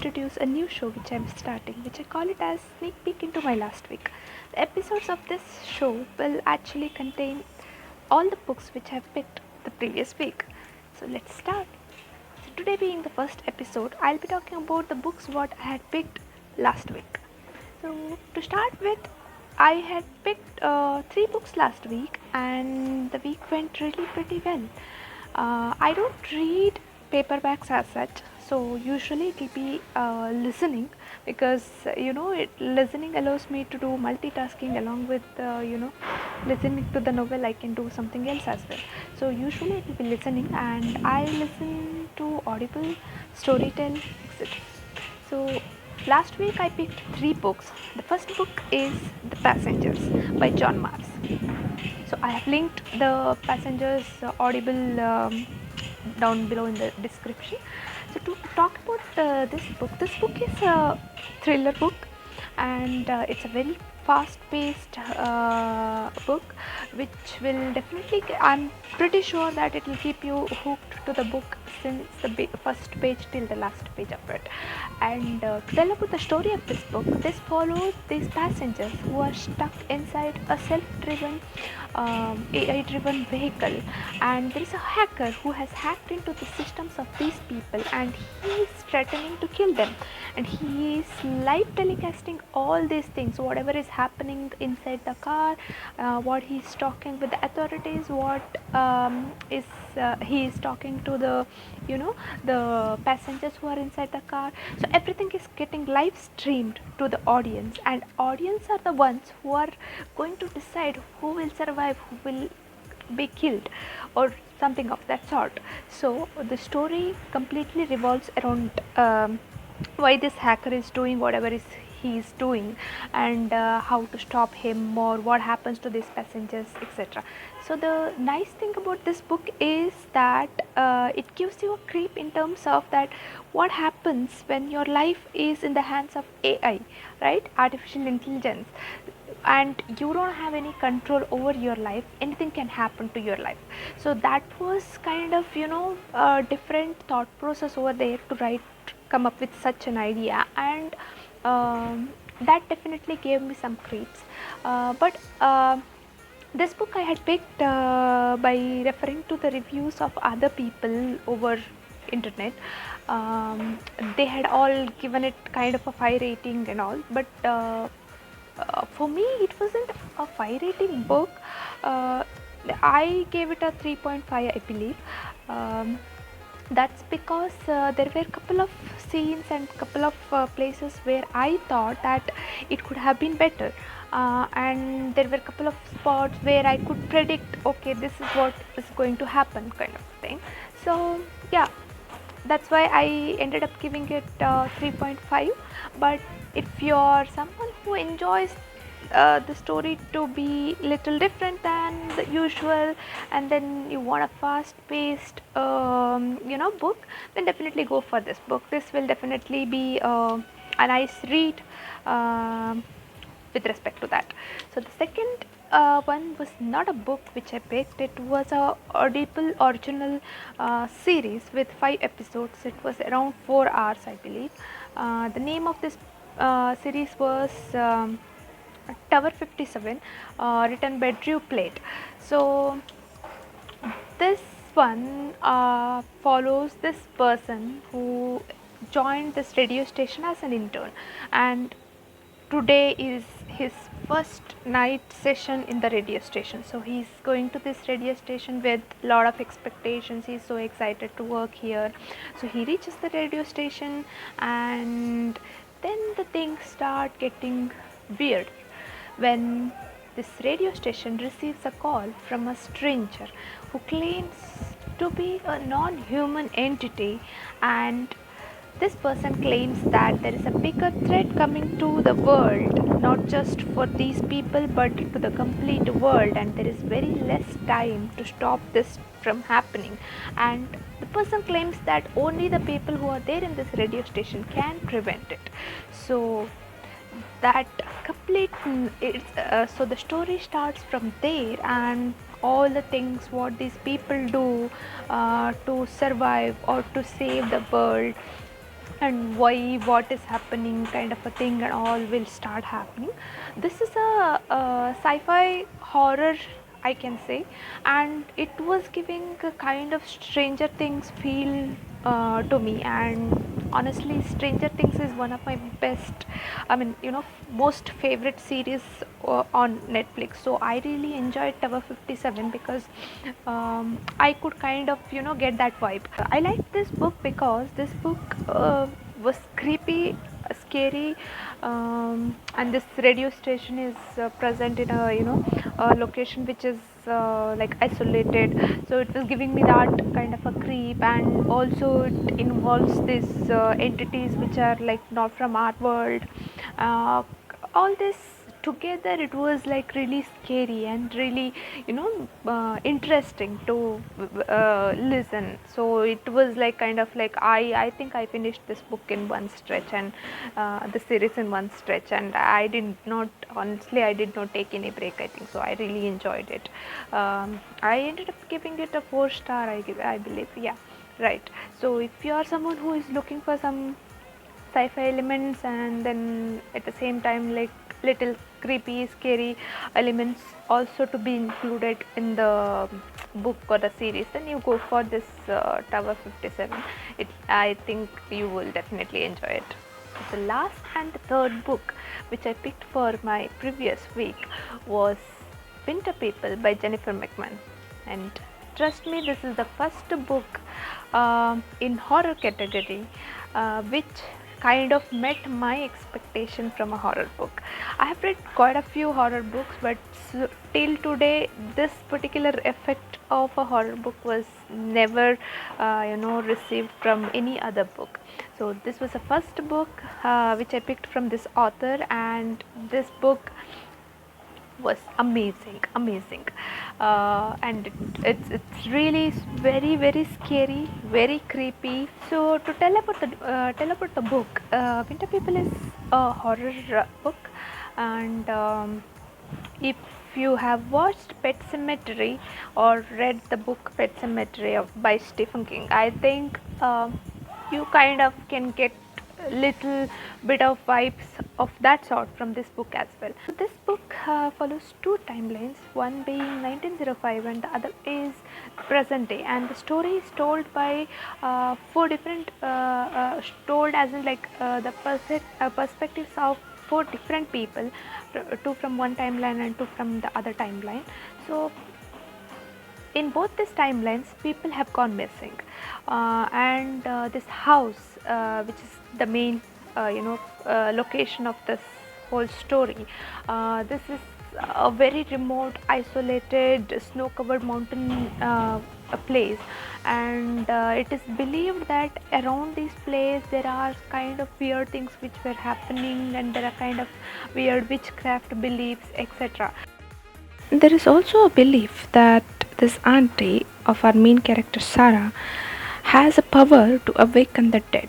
introduce a new show which I'm starting, which I call it as Sneak Peek into my last week. The episodes of this show will actually contain all the books which I've picked the previous week. So let's start. So today being the first episode, I'll be talking about the books what I had picked last week. So to start with, I had picked 3 books last week and the week went really pretty well. I don't read paperbacks as such, so usually it will be listening, because listening allows me to do multitasking along with listening to the novel. I can do something else as well. So usually it will be listening, and I listen to Audible, Storytel, etc. So last week I picked 3 books. The first book is The Passengers by John Mars. So I have linked the Passengers Audible down below in the description. So to talk about this book is a thriller book, and it's a very fast-paced book, which will definitely, I'm pretty sure that it will keep you hooked to the book since the first page till the last page of it. And to tell about the story of this book, this follows these passengers who are stuck inside a self-driven AI-driven vehicle, and there is a hacker who has hacked into the systems of these people, and he is threatening to kill them, and he is live telecasting all these things, whatever is happening inside the car, what he is talking with the authorities, what is he is talking to the passengers who are inside the car. So everything is getting live streamed to the audience, and audience are the ones who are going to decide who will survive, who will be killed, or something of that sort. So the story completely revolves around why this hacker is doing whatever he is doing, and how to stop him, or what happens to these passengers, etc. So the nice thing about this book is that it gives you a creep in terms of that what happens when your life is in the hands of AI, right? Artificial intelligence, and you don't have any control over your life. Anything can happen to your life. So that was kind of a different thought process over there to come up with such an idea, and that definitely gave me some creeps. But this book I had picked by referring to the reviews of other people over internet. They had all given it kind of a 5 rating and all, but for me it wasn't a 5 rating book. I gave it a 3.5, I believe. That's because there were a couple of scenes and couple of places where I thought that it could have been better, and there were a couple of spots where I could predict, okay, this is what is going to happen, kind of thing. So yeah, that's why I ended up giving it 3.5. But if you're someone who enjoys the story to be little different than the usual, and then you want a fast paced book, then definitely go for this book. This will definitely be a nice read with respect to that. So the second one was not a book which I picked. It was a Audible original series with 5 episodes. It was around 4 hours, I believe. The name of this series was Tower 57, written by Drew Plate. So this one follows this person who joined this radio station as an intern, and today is his first night session in the radio station. So he's going to this radio station with a lot of expectations. He's so excited to work here. So he reaches the radio station, and then the things start getting weird when this radio station receives a call from a stranger who claims to be a non-human entity, and this person claims that there is a bigger threat coming to the world, not just for these people but to the complete world, and there is very less time to stop this from happening. And the person claims that only the people who are there in this radio station can prevent it. So that complete so the story starts from there, and all the things what these people do to survive or to save the world, and why what is happening kind of a thing and all will start happening. This is a sci-fi horror, I can say, and it was giving a kind of Stranger Things feel to me. And honestly, Stranger Things is one of my best, I mean, most favorite series on Netflix. So I really enjoyed Tower 57 because I could kind of get that vibe. I like this book because this book was creepy, scary, and this radio station is present in a a location which is like isolated, so it was giving me that kind of a creep. And also it involves these entities which are like not from our world. All this together, it was like really scary and really interesting to listen. So it was like kind of like I think I finished this book in one stretch, and the series in one stretch, and I did not, honestly, I did not take any break, I think. So I really enjoyed it. I ended up giving it a 4 star, I believe. Yeah, right. So if you are someone who is looking for some sci-fi elements, and then at the same time like little creepy scary elements also to be included in the book or the series, then you go for this Tower 57. I think you will definitely enjoy it. The last and the third book which I picked for my previous week was Winter People by Jennifer McMahon. And trust me, this is the first book in horror category which kind of met my expectation from a horror book. I have read quite a few horror books, but till today this particular effect of a horror book was never received from any other book. So this was the first book which I picked from this author, and this book was amazing. And it's really very scary, very creepy. So to tell about the book, Winter People is a horror book. And if you have watched Pet Cemetery or read the book Pet Cemetery by Stephen King, I think you kind of can get little bit of vibes of that sort from this book as well. So this book follows two timelines, one being 1905 and the other is present day, and the story is told by four different told as in like the perspectives of four different people, two from one timeline and two from the other timeline. So in both these timelines, people have gone missing, and this house, which is the main location of this whole story, this is a very remote, isolated, snow covered mountain a place. And it is believed that around this place there are kind of weird things which were happening, and there are kind of weird witchcraft beliefs, etc. There is also a belief that this auntie of our main character Sarah has a power to awaken the dead,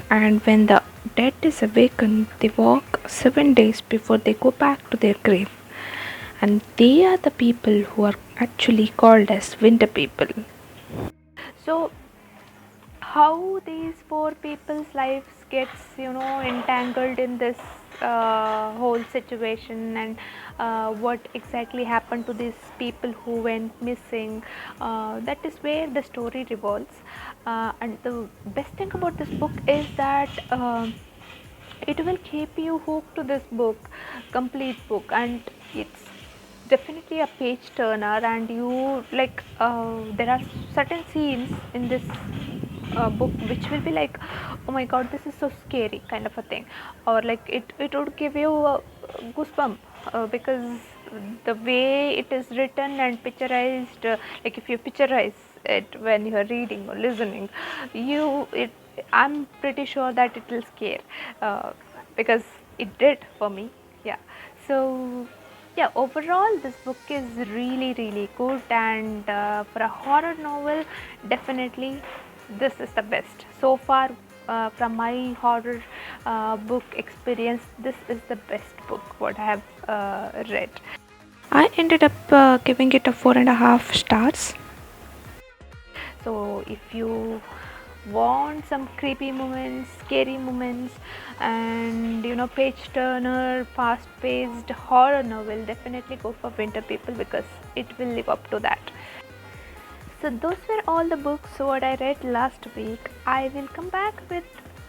and when the dead is awakened, they walk 7 days before they go back to their grave, and they are the people who are actually called as Winter People. So how these four people's lives gets entangled in this whole situation, and what exactly happened to these people who went missing, that is where the story revolves. And the best thing about this book is that it will keep you hooked to this book, complete book, and it's definitely a page turner. And you like there are certain scenes in this book which will be like, oh my god, this is so scary kind of a thing, or like it would give you a goosebump because the way it is written and picturized, like if you picturize it when you are reading or listening, you it I'm pretty sure that it will scare, because it did for me. Yeah. So yeah, overall this book is really good, and for a horror novel, definitely this is the best so far. From my horror book experience, this is the best book what I have read. I ended up giving it a 4.5 stars. So if you want some creepy moments, scary moments, and page turner, fast paced horror novel, definitely go for Winter People because it will live up to that. So those were all the books what I read last week. I will come back with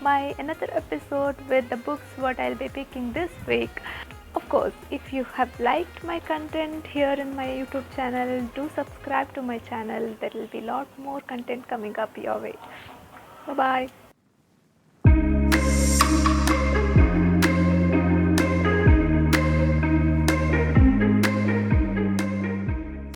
my another episode with the books what I'll be picking this week. Of course, if you have liked my content here in my YouTube channel, do subscribe to my channel. There will be lot more content coming up your way. Bye bye.